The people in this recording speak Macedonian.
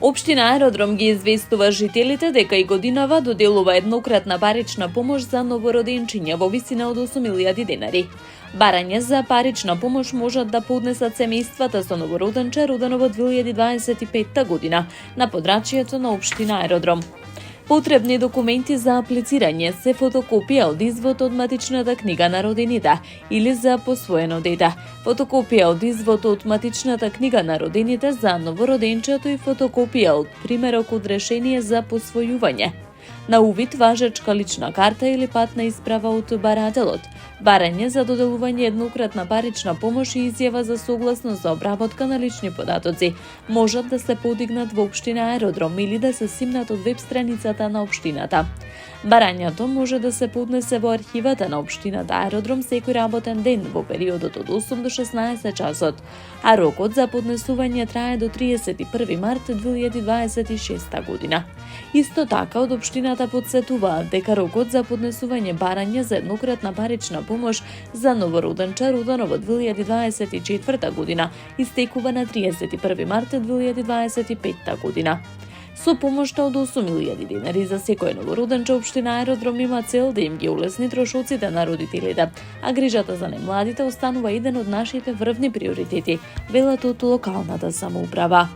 Општина Аеродром ги известува жителите дека и годинава доделува еднократна парична помош за новороденчиња во висина од 8.000 денари. Барање за парична помош можат да поднесат семејствата со новороденче родено во 2025 година на подрачјето на општина Аеродром. Потребни документи за аплицирање се фотокопија од извод од матичната книга на родените или за посвоено дете, фотокопија од извод од матичната книга на родените за новороденчето и фотокопија од примерок од решение за посвојување. На увид важечка лична карта или патна исправа од барателот, барање за доделување еднократна парична помош и изјава за согласност за обработка на лични податоци можат да се подигнат во општина Аеродром или да се симнат од веб страницата на општината. Барањето може да се поднесе во архивата на општината Аеродром секој работен ден во периодот од 8 до 16 часот, а рокот за поднесување трае до 31 март 2026 година. Исто така, од општината подсетуваат дека рокот за поднесување барање за еднократна парична помош за новороденче родено во 2024 година истекува на 31 март 2025 година. Со помошта од 8.000 денари за секој новороденче, општина Аеродром има цел да им ги улесни трошоците на родителите, а грижата за најмладите останува еден од нашите врвни приоритети, велат од локалната самоуправа.